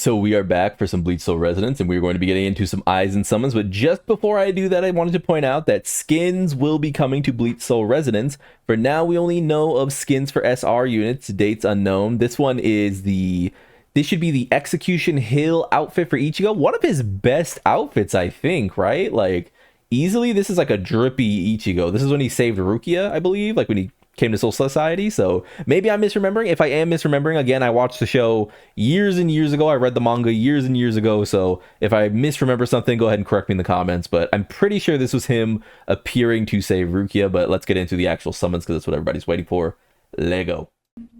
So we are back for some Bleach Soul Resonance, and we're going to be getting into some Aizen summons. But just before I do that, I wanted to point out that skins will be coming to Bleach Soul Resonance. For now, we only know of skins for SR units, dates unknown. This one is this should be the Execution Hill outfit for Ichigo. One of his best outfits, I think, right? Like, easily, this is like a drippy Ichigo. This is when he saved Rukia, I believe, like when he came to Soul Society. So maybe I'm misremembering. If I am misremembering, again, I watched the show years and years ago. I read the manga years and years ago. So if I misremember something, go ahead and correct me in the comments. But I'm pretty sure this was him appearing to save Rukia. But let's get into the actual summons because that's what everybody's waiting for. Lego.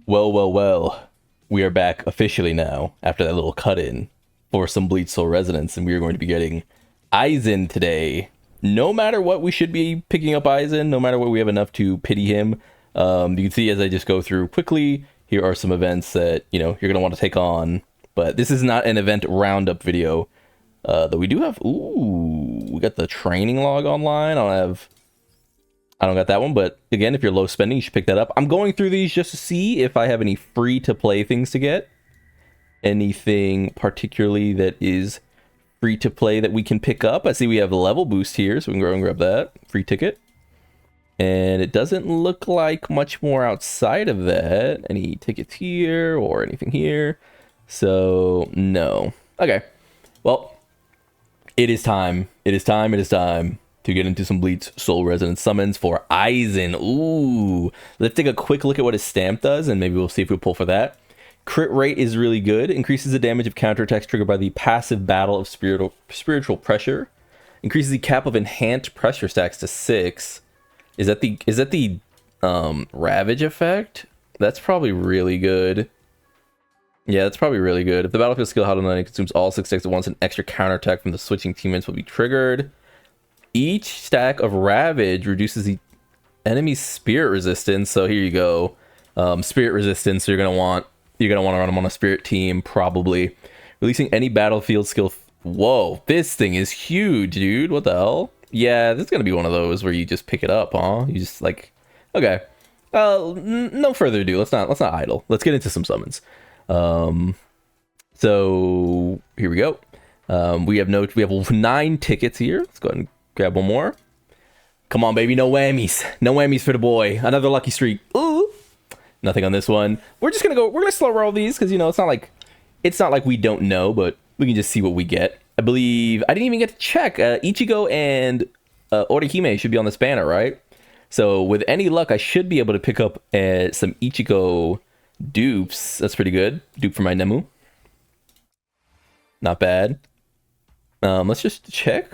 Well. We are back officially now after that little cut-in for some Bleach Soul Resonance. And we are going to be getting Aizen today. No matter what, we should be picking up Aizen. No matter what, we have enough to pity him. You can see as I just go through quickly, here are some events that, you know, you're going to want to take on. But this is not an event roundup video. Though we do have, we got the training log online. I don't got that one. But again, if you're low spending, you should pick that up. I'm going through these just to see if I have any free to play things to get. Anything particularly that is free to play that we can pick up. I see we have a level boost here, so we can go and grab that. Free ticket. And it doesn't look like much more outside of that. Any tickets here or anything here. So, no. Okay. Well, it is time. It is time to get into some Bleach Soul Resonance summons for Aizen. Ooh. Let's take a quick look at what his stamp does, and maybe we'll see if we pull for that. Crit rate is really good. Increases the damage of counterattacks triggered by the passive battle of spiritual pressure. Increases the cap of enhanced pressure stacks to 6. Is that the Ravage effect? That's probably really good. Yeah, that's probably really good. If the battlefield skill held on it consumes all 6 stacks at once, an extra counterattack from the switching teammates will be triggered. Each stack of Ravage reduces the enemy's spirit resistance. So here you go. Spirit resistance. So you're gonna want to run them on a spirit team, probably. Releasing any battlefield skill. Whoa, this thing is huge, dude. What the hell? Yeah, this is gonna be one of those where you just pick it up, huh? You just like, okay. No further ado. Let's not idle. Let's get into some summons. So here we go. We have 9 tickets here. Let's go ahead and grab one more. Come on, baby. No whammies. No whammies for the boy. Another lucky streak. Ooh. Nothing on this one. We're gonna slow roll these because, you know, it's not like we don't know, but we can just see what we get. I believe I didn't even get to check. Ichigo and Orihime should be on this banner, right? So with any luck, I should be able to pick up some Ichigo dupes. That's pretty good. Dupe for my Nemu. Not bad. Let's just check.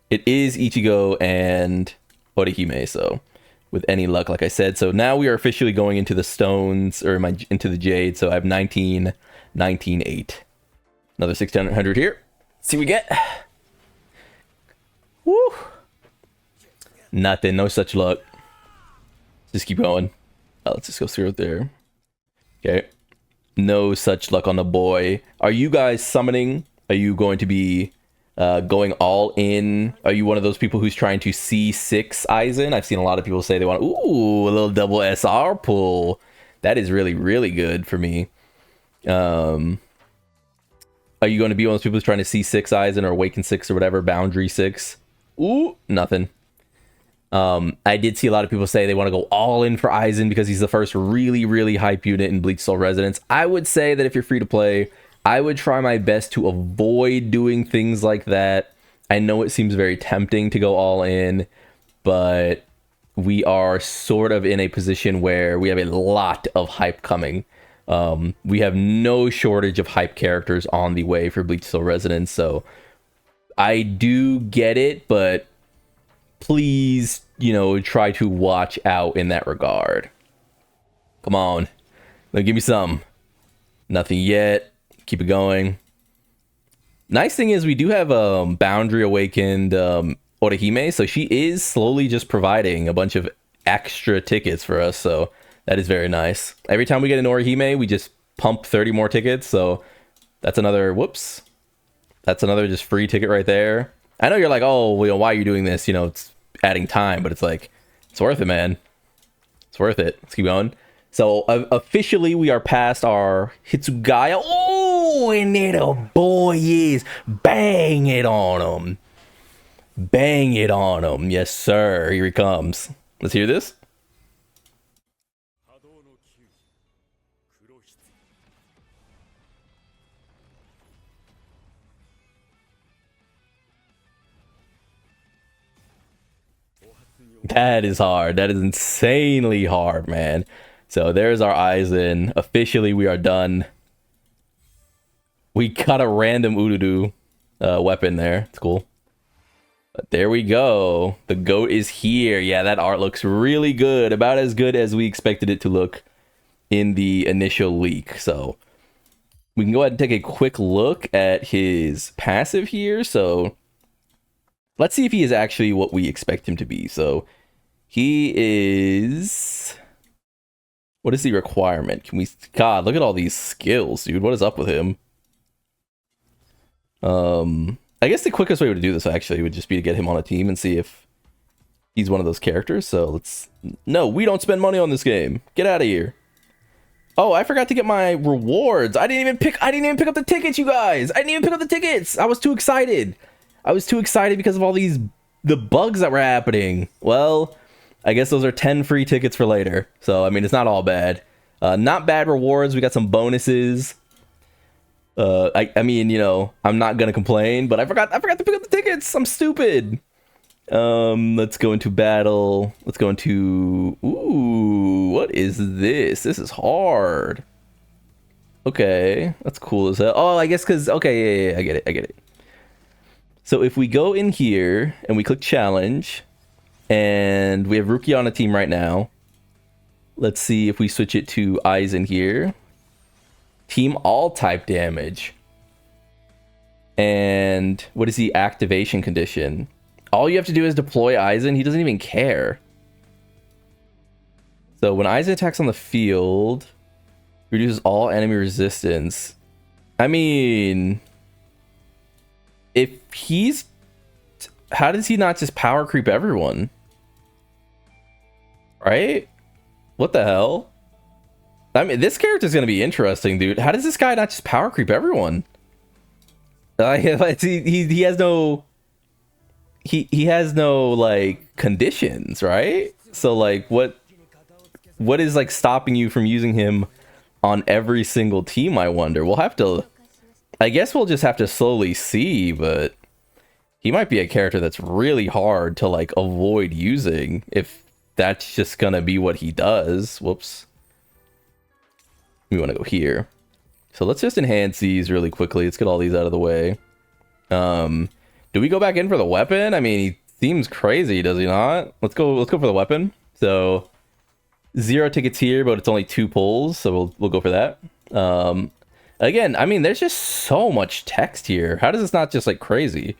It is Ichigo and Orihime, so with any luck, like I said. So now we are officially going into the stones, or into the jade. So I have 19, 8. Another 1600 here. Let's see what we get. Woo! Nothing, no such luck. Just keep going. Let's just go through it there. Okay. No such luck on the boy. Are you guys summoning? Are you going to be going all in? Are you one of those people who's trying to C6 Aizen? I've seen a lot of people say they want, ooh, a little double SR pull. That is really, really good for me. Are you going to be one of those people who's trying to C6 Aizen or Awaken 6 or whatever, Boundary 6? Ooh, nothing. I did see a lot of people say they want to go all in for Aizen because he's the first really, really hype unit in Bleach Soul Resonance. I would say that if you're free to play, I would try my best to avoid doing things like that. I know it seems very tempting to go all in, but we are sort of in a position where we have a lot of hype coming. We have no shortage of hype characters on the way for Bleach Soul Resonance, so I do get it, but please, you know, try to watch out in that regard. Come on. Now give me some. Nothing yet. Keep it going. Nice thing is we do have Boundary Awakened Orihime, so she is slowly just providing a bunch of extra tickets for us, so that is very nice. Every time we get an Orihime, we just pump 30 more tickets, so that's another, whoops. That's another just free ticket right there. I know you're like, oh, well, why are you doing this? You know, it's adding time, but it's like, it's worth it, man. It's worth it. Let's keep going. So officially we are past our Hitsugaya. Oh, Oh, and there the boy is. Bang it on him. Bang it on him. Yes, sir. Here he comes. Let's hear this. That is hard. That is insanely hard, man. So there's our Aizen. Officially, we are done. We got a random Urudu weapon there. It's cool. But there we go. The goat is here. Yeah, that art looks really good. About as good as we expected it to look in the initial leak. So we can go ahead and take a quick look at his passive here. So let's see if he is actually what we expect him to be. So he is... What is the requirement? Can we... God, look at all these skills, dude. What is up with him? I guess the quickest way to do this actually would just be to get him on a team and see if he's one of those characters. So let's... No, we don't spend money on this game. Get out of here. Oh, I forgot to get my rewards. I didn't even pick up the tickets, you guys. I didn't even pick up the tickets. I was too excited. I was too excited because of all the bugs that were happening. Well, I guess those are 10 free tickets for later. So, I mean, it's not all bad. Not bad rewards. We got some bonuses. I mean, you know, I'm not gonna complain, but I forgot to pick up the tickets. I'm stupid. Let's go into battle. Let's go into... Ooh, what is this? This is hard. Okay, that's cool as hell. Oh, I guess because... Okay, yeah, I get it. So if we go in here and we click challenge, and we have Rookie on a team right now. Let's see if we switch it to Aizen here. Team all type damage. And what is the activation condition? All you have to do is deploy Aizen. He doesn't even care. So when Aizen attacks on the field, reduces all enemy resistance. I mean, if he's... How does he not just power creep everyone? Right? What the hell? I mean, this character's gonna be interesting, dude. How does this guy not just power creep everyone? He has no... He has no, like, conditions, right? So, like, what is, like, stopping you from using him on every single team, I wonder? We'll have to... I guess we'll just have to slowly see, but... He might be a character that's really hard to, like, avoid using if that's just gonna be what he does. Whoops. We want to go here. So let's just enhance these really quickly. Let's get all these out of the way. Do we go back in for the weapon? I mean, he seems crazy, does he not? Let's go for the weapon. So 0 tickets here, but it's only 2 pulls, so we'll go for that. Again, I mean, there's just so much text here. How does this not just like crazy?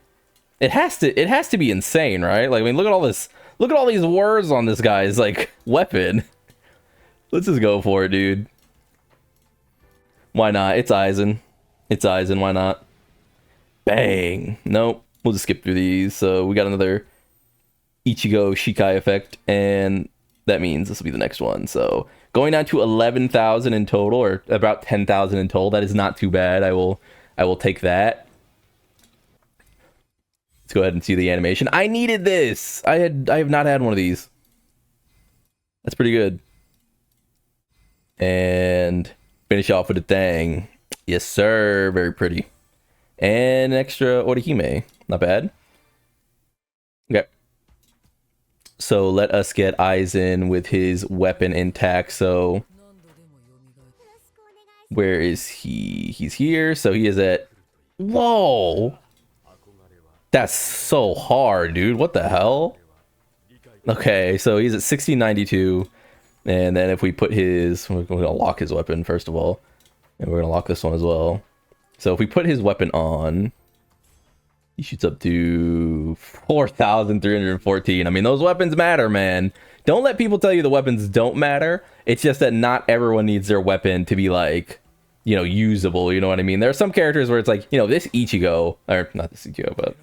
It has to be insane, right? Like, I mean, look at all this. Look at all these words on this guy's like weapon. Let's just go for it, dude. Why not? It's Aizen. It's Aizen. Why not? Bang. Nope. We'll just skip through these. So we got another Ichigo Shikai effect, and that means this will be the next one. So going down to 11,000 in total, or about 10,000 in total. That is not too bad. I will take that. Let's go ahead and see the animation. I needed this. I have not had one of these. That's pretty good. And finish off with a thing. Yes, sir. Very pretty. And extra Orihime. Not bad. Okay. So let us get Aizen with his weapon intact. So where is he? He's here. So he is at... Whoa! That's so hard, dude. What the hell? Okay, so he's at 1692. And then if we put his... We're going to lock his weapon, first of all. And we're going to lock this one as well. So if we put his weapon on... He shoots up to 4,314. I mean, those weapons matter, man. Don't let people tell you the weapons don't matter. It's just that not everyone needs their weapon to be, like, you know, usable. You know what I mean? There are some characters where it's like, you know, this Ichigo... Or, not this Ichigo, but...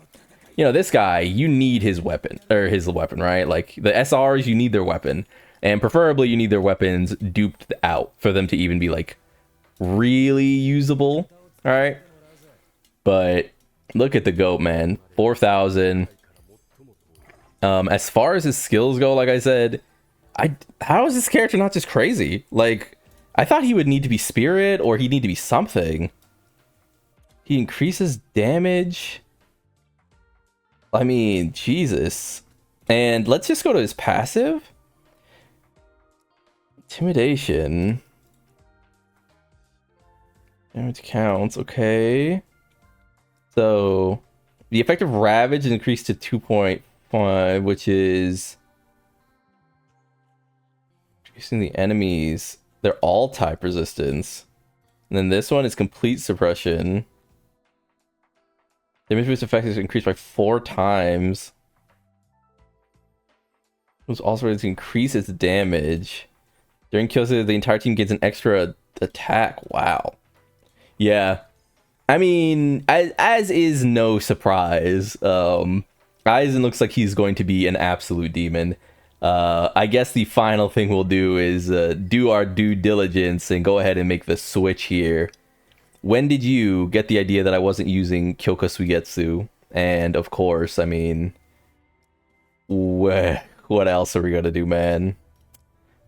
You know, this guy, you need his weapon. Or his weapon, right? Like, the SRs, you need their weapon. And preferably, you need their weapons duped out for them to even be, like, really usable. All right. But look at the GOAT, man. 4,000. As far as his skills go, like I said, how is this character not just crazy? Like, I thought he would need to be spirit or he'd need to be something. He increases damage. I mean, Jesus. And let's just go to his passive. Intimidation. Damage counts, okay. So the effective ravage is increased to 2.5, which is increasing the enemies. They're all type resistance. And then this one is complete suppression. Damage boost effect is increased by 4 times. It was also able to increase its damage. During kills, the entire team gets an extra attack. Wow. Yeah. I mean, as is no surprise, Aizen looks like he's going to be an absolute demon. I guess the final thing we'll do is do our due diligence and go ahead and make the switch here. When did you get the idea that I wasn't using Kyoka Suigetsu? And of course, I mean, what else are we gonna do, man?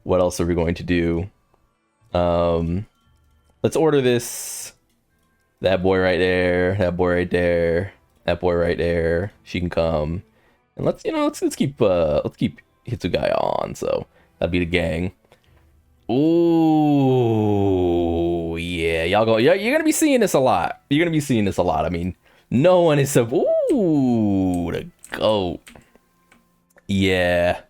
What else are we going to do? Let's order this. That boy right there. That boy right there. That boy right there. She can come. And let's keep Hitsugai on. So that'd be the gang. Ooh, yeah, y'all go. Yeah, you're gonna be seeing this a lot. You're gonna be seeing this a lot. I mean, no one is so. Ooh, the GOAT. Yeah.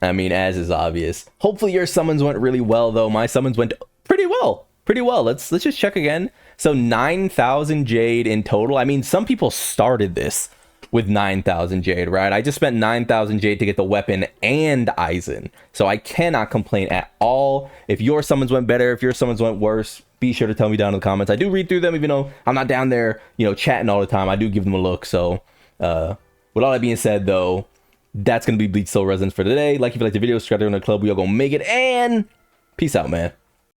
I mean, as is obvious. Hopefully your summons went really well, though. My summons went pretty well. Pretty well. Let's just check again. So 9,000 Jade in total. I mean, some people started this with 9,000 Jade, right? I just spent 9,000 Jade to get the weapon and Aizen. So I cannot complain at all. If your summons went better, if your summons went worse, be sure to tell me down in the comments. I do read through them, even though I'm not down there, chatting all the time. I do give them a look. So with all that being said, though, that's going to be Bleach Soul Resonance for today. Like if you like the video, subscribe to the club. We all gonna make it, and peace out, man.